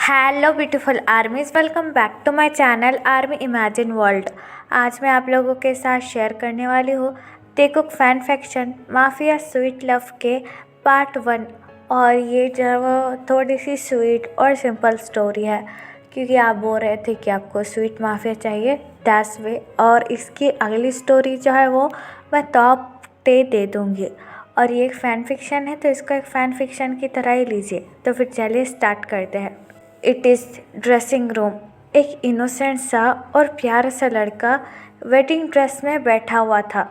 Hello beautiful armies, welcome back to my channel army imagine world. आज मैं आप लोगों के साथ शेयर करने वाली हूँ Taekook fan fiction mafia sweet love के पार्ट 1। और ये जो थोड़ी सी स्वीट और सिंपल स्टोरी है, क्योंकि आप बोल रहे थे कि आपको स्वीट माफिया चाहिए, दैट्स वे। और इसकी अगली स्टोरी जो है वो मैं टॉप 10 दे दूँगी। और ये एक फ़ैन फिक्शन है तो इसको एक फ़ैन फिक्शन की तरह ही लीजिए। तो फिर चलिए स्टार्ट करते हैं। It is dressing room. एक इनोसेंट सा और प्यारा सा लड़का वेडिंग ड्रेस में बैठा हुआ था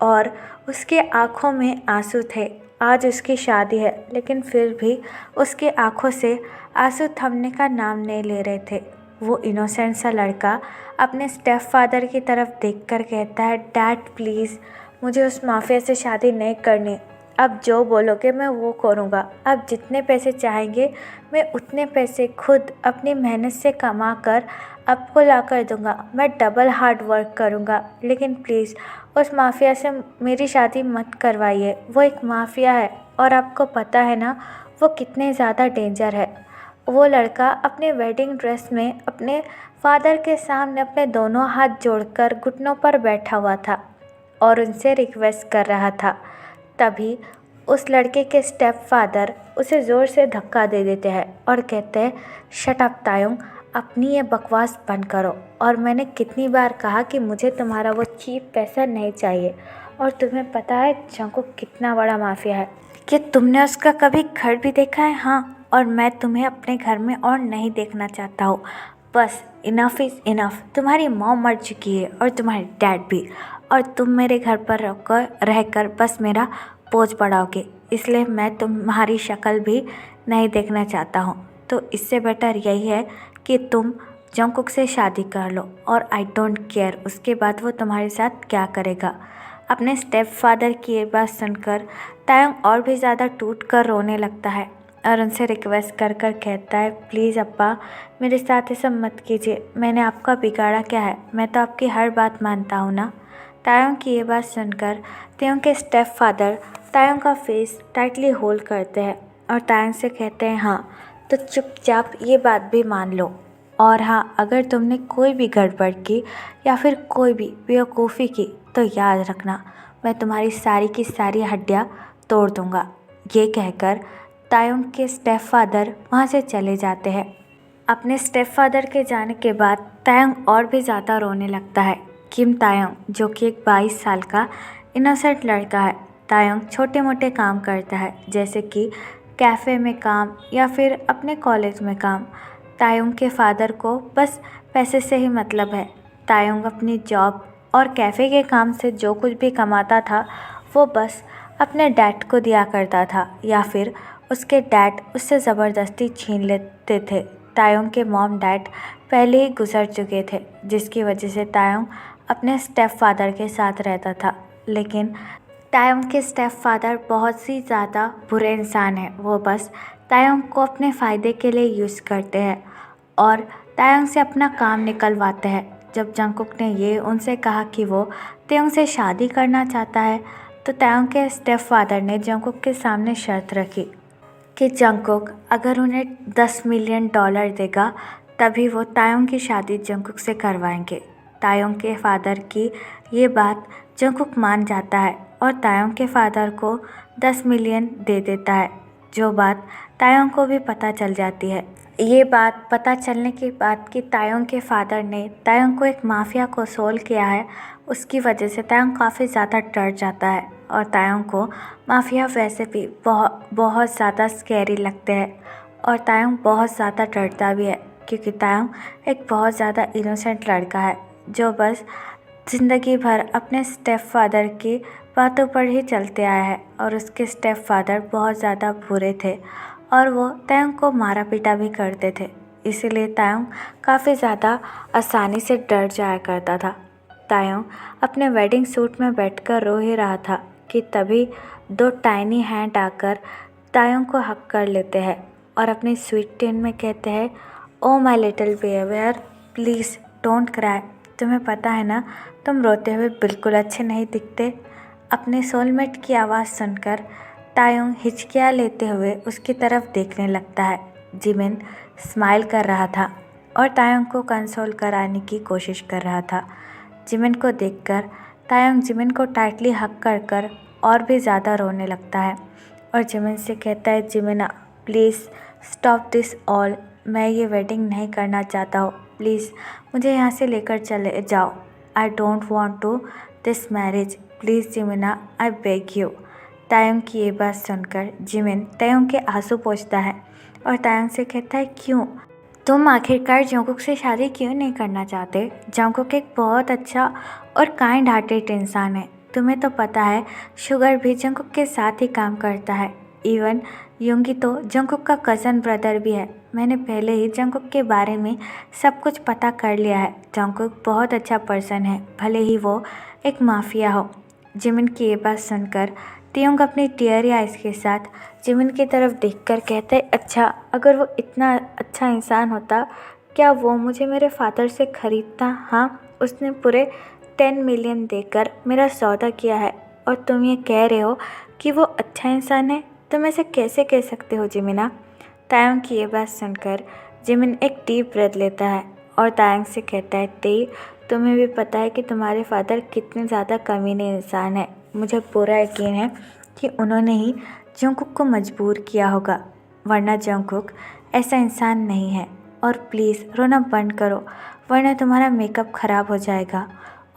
और उसके आँखों में आंसू थे। आज उसकी शादी है, लेकिन फिर भी उसकी आँखों से आंसू थमने का नाम नहीं ले रहे थे। वो इनोसेंट सा लड़का अपने स्टेप फादर की तरफ देखकर कहता है, डैड प्लीज़, मुझे उस माफिया से शादी नहीं करनी। अब जो बोलोगे मैं वो करूँगा। अब जितने पैसे चाहेंगे मैं उतने पैसे खुद अपनी मेहनत से कमा कर आपको ला कर दूँगा। मैं डबल हार्ड वर्क करूँगा, लेकिन प्लीज़ उस माफिया से मेरी शादी मत करवाइए। वो एक माफिया है और आपको पता है ना वो कितने ज़्यादा डेंजर है। वो लड़का अपने वेडिंग ड्रेस में अपने फादर के सामने अपने दोनों हाथ जोड़कर घुटनों पर बैठा हुआ था और उनसे रिक्वेस्ट कर रहा था। तभी उस लड़के के स्टेप फादर उसे ज़ोर से धक्का दे देते हैं और कहते हैं, शट अप तायुंग, अपनी ये बकवास बंद करो। और मैंने कितनी बार कहा कि मुझे तुम्हारा वो चीप पैसा नहीं चाहिए। और तुम्हें पता है जंगकुक कितना बड़ा माफिया है। कि तुमने उसका कभी घर भी देखा है? हाँ, और मैं तुम्हें अपने घर में और नहीं देखना चाहता हूँ। बस इनफ इज़ इनफ। तुम्हारी मॉम मर चुकी है और तुम्हारे डैड भी, और तुम मेरे घर पर रहकर बस मेरा बोझ बढ़ाओगे, इसलिए मैं तुम्हारी शक्ल भी नहीं देखना चाहता हूँ। तो इससे बेटर यही है कि तुम जंगकुक से शादी कर लो, और आई डोंट केयर उसके बाद वो तुम्हारे साथ क्या करेगा। अपने स्टेप फादर की ये बात सुनकर तायंग और भी ज़्यादा टूट कर रोने लगता है और उनसे रिक्वेस्ट कर कर कहता है, प्लीज़ अप्पा, मेरे साथ ऐसा मत कीजिए। मैंने आपका बिगाड़ा क्या है? मैं तो आपकी हर बात मानता हूँ ना। तायंग की ये बात सुनकर तायंग के स्टेप फादर तायंग का फेस टाइटली होल्ड करते हैं और तायंग से कहते हैं, हाँ तो चुपचाप ये बात भी मान लो। और हाँ, अगर तुमने कोई भी गड़बड़ की या फिर कोई भी बेवकूफ़ी की तो याद रखना, मैं तुम्हारी सारी की सारी हड्डियाँ तोड़ दूँगा। ये कहकर तायंग के स्टेप फादर वहाँ से चले जाते हैं। अपने स्टेप फादर के जाने के बाद तायंग और भी ज़्यादा रोने लगता है। किम तायंग, जो कि एक 22 साल का इनोसेंट लड़का है। तायंग छोटे मोटे काम करता है, जैसे कि कैफ़े में काम या फिर अपने कॉलेज में काम। तायंग के फादर को बस पैसे से ही मतलब है। तायंग अपनी जॉब और कैफ़े के काम से जो कुछ भी कमाता था वो बस अपने डैड को दिया करता था, या फिर उसके डैड उससे ज़बरदस्ती छीन लेते थे। तायंग के मॉम डैड पहले ही गुजर चुके थे, जिसकी वजह से तायंग अपने स्टेप फादर के साथ रहता था। लेकिन तायंग के स्टेप फादर बहुत सी ज़्यादा बुरे इंसान हैं। वो बस तायंग को अपने फ़ायदे के लिए यूज़ करते हैं और तायंग से अपना काम निकलवाते हैं। जब जंगकुक ने ये उनसे कहा कि वो तायंग से शादी करना चाहता है, तो तायंग के स्टेप फादर ने जंगकुक के सामने शर्त रखी कि जंगकुक अगर उन्हें $10 मिलियन देगा तभी वो तायंग की शादी जंगकुक से करवाएंगे। तायंग के फादर की ये बात जंगकुक मान जाता है और तायंग के फादर को 10 मिलियन दे देता है, जो बात तायंग को भी पता चल जाती है। ये बात पता चलने के बाद कि तायंग के फादर ने तायंग को एक माफिया को सोल किया है, उसकी वजह से तायंग काफ़ी ज़्यादा डर जाता है। और तायंग को माफिया वैसे भी बहुत ज़्यादा स्कैरी लगते हैं और तायंग बहुत ज़्यादा डरता भी है, क्योंकि तायंग एक बहुत ज़्यादा इनोसेंट लड़का है जो बस ज़िंदगी भर अपने स्टेप फादर की बातों पर ही चलते आया है। और उसके स्टेप फादर बहुत ज़्यादा बुरे थे और वो तायंग को मारा पीटा भी करते थे, इसीलिए तायंग काफ़ी ज़्यादा आसानी से डर जाया करता था। तायंग अपने वेडिंग सूट में बैठकर रो ही रहा था कि तभी 2 टाइनी हैंड आकर तायंग को हक कर लेते हैं और अपनी स्वीट टोन में कहते हैं, oh my little bear, please don't cry. तुम्हें पता है ना, तुम रोते हुए बिल्कुल अच्छे नहीं दिखते। अपने सोलमेट की आवाज़ सुनकर तायंग हिचकियाँ लेते हुए उसकी तरफ देखने लगता है। जिमिन स्माइल कर रहा था और तायोंग को कंसोल कराने की कोशिश कर रहा था। जिमिन को देखकर तायोंग जिमिन को टाइटली हग कर कर और भी ज़्यादा रोने लगता है और जिमिन से कहता है, जिमिना प्लीज़ स्टॉप दिस ऑल, मैं ये वेडिंग नहीं करना चाहता हूँ, प्लीज़ मुझे यहाँ से लेकर चले जाओ। I don't want to this marriage, please Jimina, I beg you. Taeyong की ये बात सुनकर जिमिन तायोंग के आंसू पोंछता है और तायोंग से कहता है, क्यों तुम आखिरकार जंगकुक से शादी क्यों नहीं करना चाहते? जंगकुक एक बहुत अच्छा और काइंड हार्टेड इंसान है। तुम्हें तो पता है शुगर भी जंगकुक के साथ ही काम करता है। इवन योंगी तो जंगकुक का कज़न ब्रदर भी है। मैंने पहले ही जंगकुक के बारे में सब कुछ पता कर लिया है। जंगकुक बहुत अच्छा पर्सन है, भले ही वो एक माफिया हो। जिमिन की ये बात सुनकर तियोंग अपनी टीयरी आइज़ के साथ जिमिन की तरफ देखकर कहते हैं, अच्छा अगर वो इतना अच्छा इंसान होता क्या वो मुझे मेरे फादर से ख़रीदता? हाँ, उसने पूरे 10 मिलियन देकर मेरा सौदा किया है और तुम ये कह रहे हो कि वो अच्छा इंसान है? तुम ऐसे कैसे कह सकते हो जिमिना? तायोंग की ये बात सुनकर जिमिन एक डीप ब्रेथ लेता है और तायोंग से कहता है, तेई तुम्हें भी पता है कि तुम्हारे फादर कितने ज़्यादा कमीने इंसान हैं। मुझे पूरा यकीन है कि उन्होंने ही जंगकुक को मजबूर किया होगा, वरना जंगकुक ऐसा इंसान नहीं है। और प्लीज़ रोना बंद करो, वरना तुम्हारा मेकअप ख़राब हो जाएगा।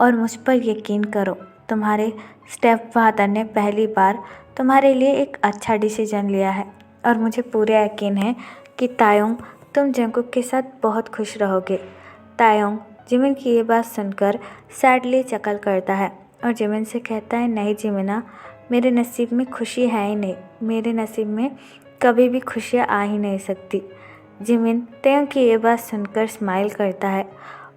और मुझ पर यकीन करो, तुम्हारे स्टेप फादर ने पहली बार तुम्हारे लिए एक अच्छा डिसीजन लिया है और मुझे पूरा यकीन है कि तायोंग तुम जंगकुक के साथ बहुत खुश रहोगे। तायोंग जिमिन की ये बात सुनकर सैडली चकल करता है और जिमिन से कहता है, नहीं जिमिना, मेरे नसीब में खुशी है ही नहीं, मेरे नसीब में कभी भी खुशियाँ आ ही नहीं सकती। जिमिन तायोंग की ये बात सुनकर स्माइल करता है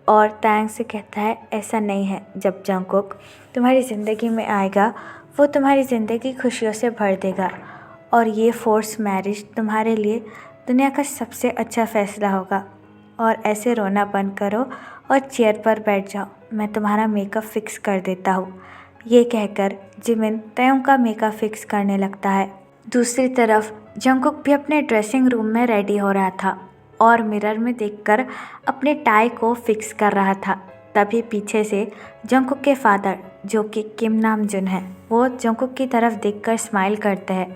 और तायोंग से कहता है, ऐसा नहीं है, जब जंगकुक तुम्हारी ज़िंदगी में आएगा वो तुम्हारी ज़िंदगी खुशियों से भर देगा और ये फोर्स मैरिज तुम्हारे लिए दुनिया का सबसे अच्छा फ़ैसला होगा। और ऐसे रोना बंद करो और चेयर पर बैठ जाओ, मैं तुम्हारा मेकअप फ़िक्स कर देता हूँ। ये कहकर जिमिन तायोंग का मेकअप फ़िक्स करने लगता है। दूसरी तरफ जंगकुक भी अपने ड्रेसिंग रूम में रेडी हो रहा था और मिरर में देखकर अपने टाई को फिक्स कर रहा था। तभी पीछे से जंगकुक के फादर, जो कि किम नामजुन है, वो जंगकुक की तरफ देखकर स्माइल करते हैं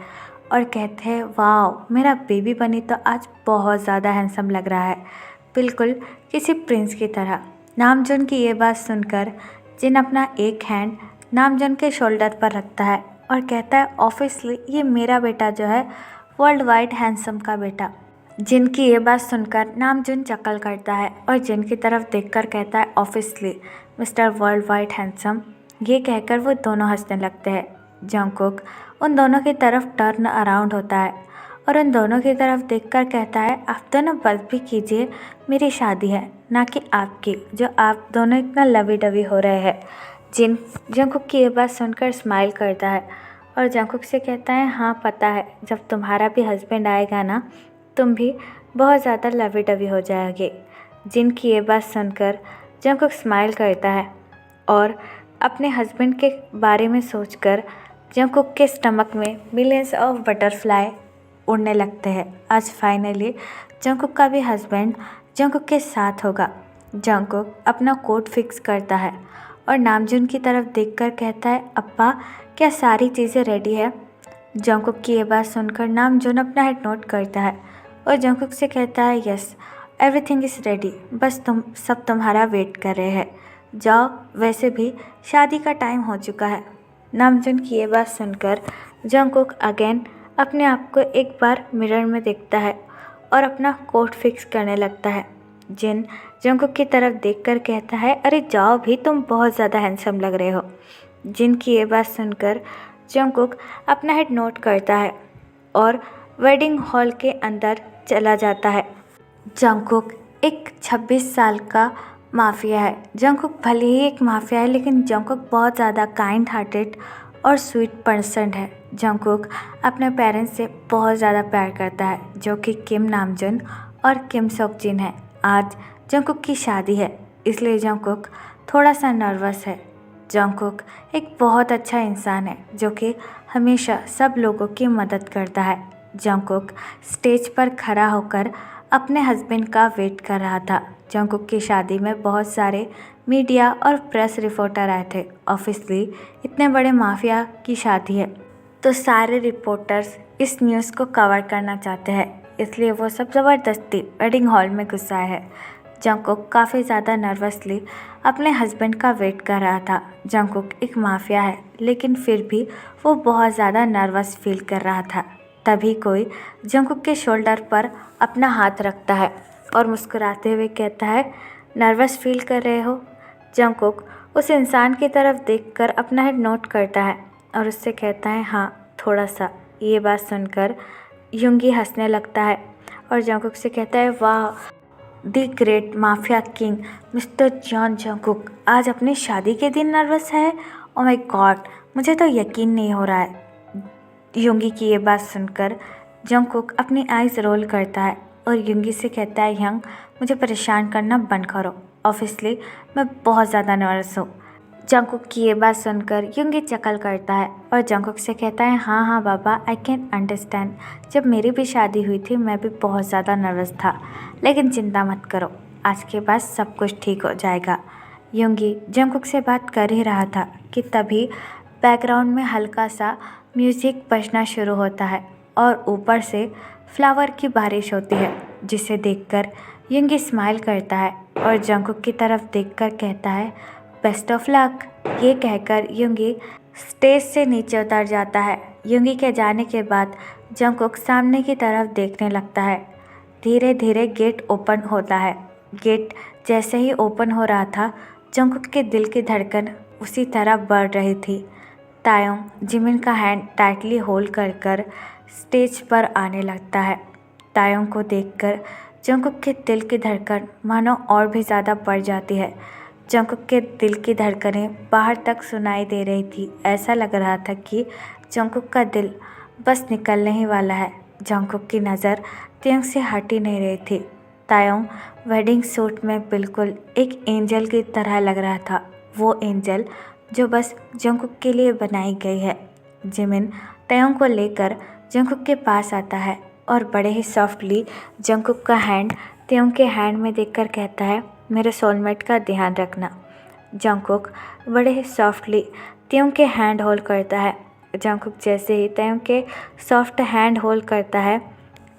और कहते हैं, वाह, मेरा बेबी बनी तो आज बहुत ज़्यादा हैंडसम लग रहा है, बिल्कुल किसी प्रिंस की तरह। नामजुन की ये बात सुनकर जिन अपना एक हैंड नामजुन के शोल्डर पर रखता है और कहता है, ऑब्वियसली ये मेरा बेटा जो है वर्ल्ड वाइड हैंडसम का बेटा। जिन की ये बात सुनकर नामजुन चकल करता है और जिन की तरफ देखकर कहता है, obviously mister world wide handsome. ये कहकर वो दोनों हंसने लगते हैं। जंगकुक उन दोनों की तरफ टर्न अराउंड होता है और उन दोनों की तरफ देखकर कहता है, आप दोनों बस भी कीजिए, मेरी शादी है, ना कि आपकी, जो आप दोनों इतना लवी डवी हो रहे हैं। जिन जंगकुक की ये बात सुनकर स्माइल करता है और जंगकुक से कहता है, हाँ पता है, जब तुम्हारा भी हस्बैंड आएगा ना, तुम भी बहुत ज़्यादा लवी डवी हो जाओगे। जिन की ये बात सुनकर जंगकुक स्माइल करता है और अपने हस्बैंड के बारे में सोचकर जंगकुक के स्टमक में मिलियंस ऑफ बटरफ्लाई उड़ने लगते हैं। आज फाइनली जंगकुक का भी हस्बैंड जंगकुक के साथ होगा। जंगकुक अपना कोट फिक्स करता है और नामजुन की तरफ देखकर कहता है, अप्पा क्या सारी चीज़ें रेडी है? जंगकुक की ये बात सुनकर नामजुन अपना हेड नोट करता है और जंगकुक से कहता है, यस एवरीथिंग इज़ रेडी, बस तुम सब तुम्हारा वेट कर रहे हैं, जाओ, वैसे भी शादी का टाइम हो चुका है। नामजुन की ये बात सुनकर जंगकुक अगेन अपने आप को एक बार मिरर में देखता है और अपना कोट फिक्स करने लगता है। जिन जंगकुक की तरफ देखकर कहता है, अरे जाओ भी, तुम बहुत ज़्यादा हैंडसम लग रहे हो। जिन की ये बात सुनकर जंगकुक अपना हेड नोट करता है और वेडिंग हॉल के अंदर चला जाता है। जंगकुक एक 26 साल का माफिया है। जंगकुक भले ही एक माफिया है, लेकिन जंगकुक बहुत ज़्यादा काइंड हार्टेड और स्वीट पर्सन है। जंगकुक अपने पेरेंट्स से बहुत ज़्यादा प्यार करता है, जो कि किम नामजुन और किम सोकजिन है। आज जंगकुक की शादी है, इसलिए जंगकुक थोड़ा सा नर्वस है। जंगकुक एक बहुत अच्छा इंसान है, जो कि हमेशा सब लोगों की मदद करता है। जंगकुक स्टेज पर खड़ा होकर अपने हस्बैंड का वेट कर रहा था। जंगकुक की शादी में बहुत सारे मीडिया और प्रेस रिपोर्टर आए थे। ऑब्वियसली इतने बड़े माफिया की शादी है तो सारे रिपोर्टर्स इस न्यूज़ को कवर करना चाहते हैं, इसलिए वो सब ज़बरदस्ती वेडिंग हॉल में घुस आए हैं। जंगकुक काफ़ी ज़्यादा नर्वसली अपने हस्बैंड का वेट कर रहा था। जंगकुक एक माफिया है लेकिन फिर भी वो बहुत ज़्यादा नर्वस फील कर रहा था। तभी कोई जंगकुक के शोल्डर पर अपना हाथ रखता है और मुस्कुराते हुए कहता है, नर्वस फील कर रहे हो? जंगकुक उस इंसान की तरफ देखकर अपना हेड नोट करता है और उससे कहता है, हाँ थोड़ा सा। ये बात सुनकर युंगी हंसने लगता है और जंगकुक से कहता है, वाह, the great mafia king mister John Jungkook आज अपनी शादी के दिन नर्वस है। ओ माय गॉड, मुझे तो यकीन नहीं हो रहा है। युंगी की ये बात सुनकर जंगकुक अपनी आइज़ रोल करता है और युंगी से कहता है, यंग, मुझे परेशान करना बंद करो। ऑब्वियसली मैं बहुत ज़्यादा नर्वस हूँ। जंगकुक की ये बात सुनकर युंगी चकल करता है और जंगकुक से कहता है, हाँ हाँ बाबा, आई कैन अंडरस्टैंड। जब मेरी भी शादी हुई थी मैं भी बहुत ज़्यादा नर्वस था, लेकिन चिंता मत करो, आज के बाद सब कुछ ठीक हो जाएगा। युंगी जंगकुक से बात कर ही रहा था कि तभी बैकग्राउंड में हल्का सा म्यूज़िक बजना शुरू होता है और ऊपर से फ्लावर की बारिश होती है, जिसे देखकर युंगी स्माइल करता है और जंगकुक की तरफ देखकर कहता है, बेस्ट ऑफ लक। ये कहकर युंगी स्टेज से नीचे उतर जाता है। युंगी के जाने के बाद जंगकुक सामने की तरफ देखने लगता है। धीरे धीरे गेट ओपन होता है। गेट जैसे ही ओपन हो रहा था, जंगकुक के दिल की धड़कन उसी तरह बढ़ रही थी। तायोंग जिमिन का हैंड टाइटली होल्ड कर स्टेज पर आने लगता है। तायोंग को देखकर जंगकुक के दिल की धड़कन मानो और भी ज़्यादा बढ़ जाती है। जंगकुक के दिल की धड़कनें बाहर तक सुनाई दे रही थी। ऐसा लग रहा था कि जंगकुक का दिल बस निकलने ही वाला है। जंगकुक की नज़र तायोंग से हट ही नहीं रही थी। तायोंग वेडिंग सूट में बिल्कुल एक एंजल की तरह लग रहा था, वो एंजल जो बस जंगकुक के लिए बनाई गई है। जिमिन तायोंग को लेकर जंगकुक के पास आता है और बड़े ही सॉफ्टली जंगकुक का हैंड तायोंग के हैंड में देखकर कहता है, मेरे सोलमेट का ध्यान रखना। जंगकुक बड़े ही सॉफ्टली तायोंग के हैंड होल्ड करता है। जंगकुक जैसे ही तायोंग के सॉफ्ट हैंड होल्ड करता है,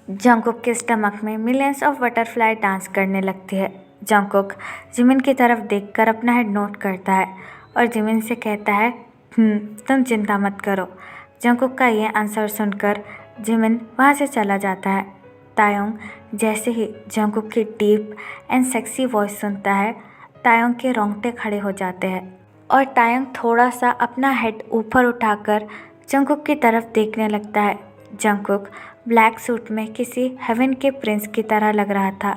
जंगकुक के स्टमक में मिलियंस ऑफ बटरफ्लाई डांस करने लगती है। जंगकुक जिमिन की तरफ देखकर अपना हेड नोट करता है और जिमिन से कहता है, तुम चिंता मत करो। जंगकुक का ये आंसर सुनकर जिमिन वहाँ से चला जाता है। तायोंग जैसे ही जंगकुक की डीप एंड सेक्सी वॉइस सुनता है, तायोंग के रोंगटे खड़े हो जाते हैं और तायोंग थोड़ा सा अपना हेड ऊपर उठाकर जंगकुक की तरफ देखने लगता है। जंगकुक ब्लैक सूट में किसी हेवन के प्रिंस की तरह लग रहा था।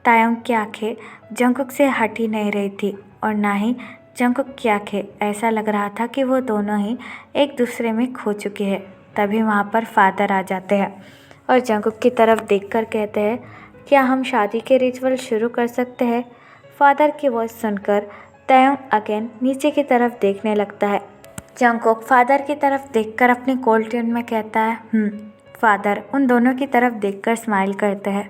तायोंग की आंखें जंगकुक से हट ही नहीं रही थी और ना ही जंगकुक की आंखें। ऐसा लग रहा था कि वो दोनों ही एक दूसरे में खो चुके हैं। तभी वहाँ पर फादर आ जाते हैं और जंगकुक की तरफ देखकर कहते हैं, क्या हम शादी के रिचुअल शुरू कर सकते हैं? फादर की वॉइस सुनकर तायोंग अगेन नीचे की तरफ देखने लगता है। जंगकुक फादर की तरफ देखकर अपनी कोल्ड ट्यून में कहता है, फादर उन दोनों की तरफ देखकर स्माइल करते हैं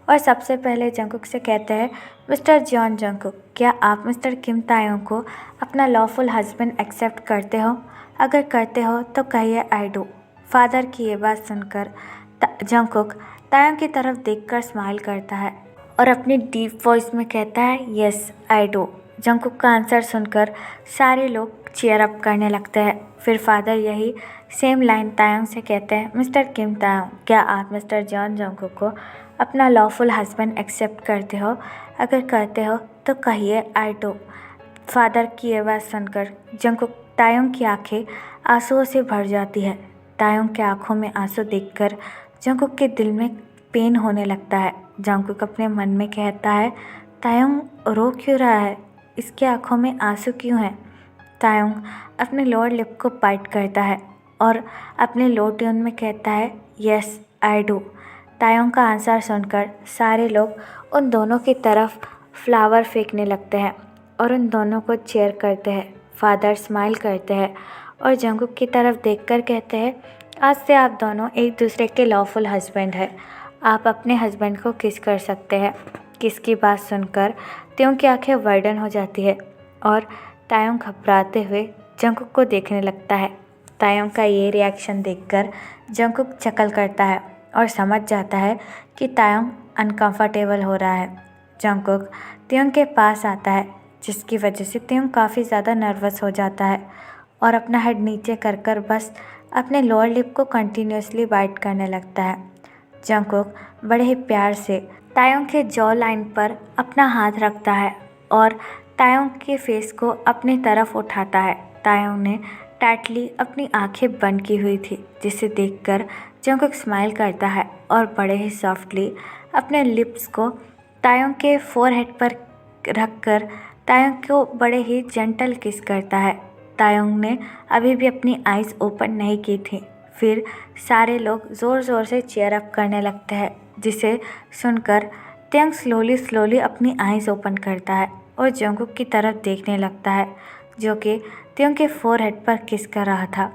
और सबसे पहले जंगकुक से कहते हैं, मिस्टर जॉन जंगकुक, क्या आप मिस्टर किम तायोंग को अपना लॉफुल हस्बैंड एक्सेप्ट करते हो? अगर करते हो तो कहिए आई डू। फादर की ये बात सुनकर जंगकुक तायोंग की तरफ देखकर स्माइल करता है और अपनी डीप वॉइस में कहता है, यस आई डू। जंगकुक का आंसर सुनकर सारे लोग चीयर अप करने लगते हैं। फिर फादर यही सेम लाइन तायोंग से कहते हैं, मिस्टर किम तायोंग, क्या आप मिस्टर जॉन जंगकुक को अपना लॉफुल हस्बैंड एक्सेप्ट करते हो? अगर करते हो तो कहिए आई डू। फादर की ये बात सुनकर जंगकुक तायोंग की आंखें आंसुओं से भर जाती है। तायोंग के आंखों में आंसू देखकर जंगकुक के दिल में पेन होने लगता है। जंगकुक अपने मन में कहता है, तायोंग रो क्यों रहा है? इसके आंखों में आंसू क्यों हैं? तायोंग अपने लोअर लिप को बाइट करता है और अपने लो ट्यून में कहता है, यस आई डू। तायोंग का आंसर सुनकर सारे लोग उन दोनों की तरफ फ्लावर फेंकने लगते हैं और उन दोनों को चीयर करते हैं। फादर स्माइल करते हैं और जंगकुक की तरफ देखकर कहते हैं, आज से आप दोनों एक दूसरे के लॉफुल हस्बैंड हैं। आप अपने हस्बैंड को किस कर सकते हैं। किस की बात सुनकर त्योंग की आंखें वाइडन हो जाती है और तायोंग घबराते हुए जंगकुक को देखने लगता है। तायोंग का ये रिएक्शन देखकर जंगकुक चकल करता है और समझ जाता है कि तायोंग अनकंफर्टेबल हो रहा है। जंगकुक त्योंग के पास आता है, जिसकी वजह से त्योंग काफ़ी ज़्यादा नर्वस हो जाता है और अपना हेड नीचे कर कर बस अपने लोअर लिप को कंटिन्यूसली बाइट करने लगता है। जंगकुक बड़े ही प्यार से तायोंग के जॉ लाइन पर अपना हाथ रखता है और तायोंग के फेस को अपनी तरफ उठाता है। तायोंग ने टाइटली अपनी आंखें बंद की हुई थी, जिसे देखकर जंगकुक स्माइल करता है और बड़े ही सॉफ्टली अपने लिप्स को तायोंग के फोरहेड पर रखकर तायोंग को बड़े ही जेंटल किस करता है। तायोंग ने अभी भी अपनी आइज़ ओपन नहीं की थी। फिर सारे लोग ज़ोर ज़ोर से चीयर अप करने लगते हैं, जिसे सुनकर त्योंग स्लोली अपनी आइज़ ओपन करता है और जंगकुक की तरफ देखने लगता है, जो कि त्योंग के फोरहेड पर किस कर रहा था।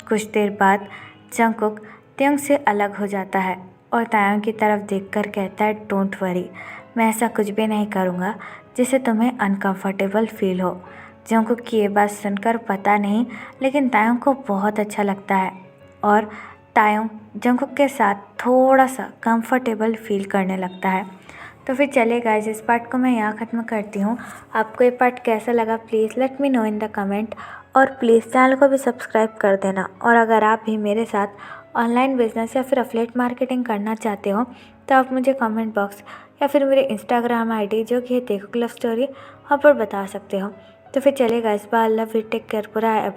कुछ देर बाद जंगकुक त्योंग से अलग हो जाता है और तायोंग की तरफ देखकर कहता है, डोंट वरी, मैं ऐसा कुछ भी नहीं करूँगा जिससे तुम्हें अनकंफर्टेबल फील हो। जंगकुक की ये बात सुनकर पता नहीं, लेकिन तायोंग को बहुत अच्छा लगता है और तायोंग जंगकुक के साथ थोड़ा सा कंफर्टेबल फील करने लगता है। तो फिर चलिए गाइस, इस पार्ट को मैं यहाँ ख़त्म करती हूँ। आपको ये पार्ट कैसा लगा please let me know in the comment, और प्लीज़ चैनल को भी सब्सक्राइब कर देना। और अगर आप भी मेरे साथ ऑनलाइन बिजनेस या फिर अफिलिएट मार्केटिंग करना चाहते हो तो आप मुझे कमेंट बॉक्स या फिर मेरे इंस्टाग्राम आईडी जो कि है तेकुक लव स्टोरी, वहाँ पर बता सकते हो। तो फिर चलिए guys, bye, love you, take care, पूरा है।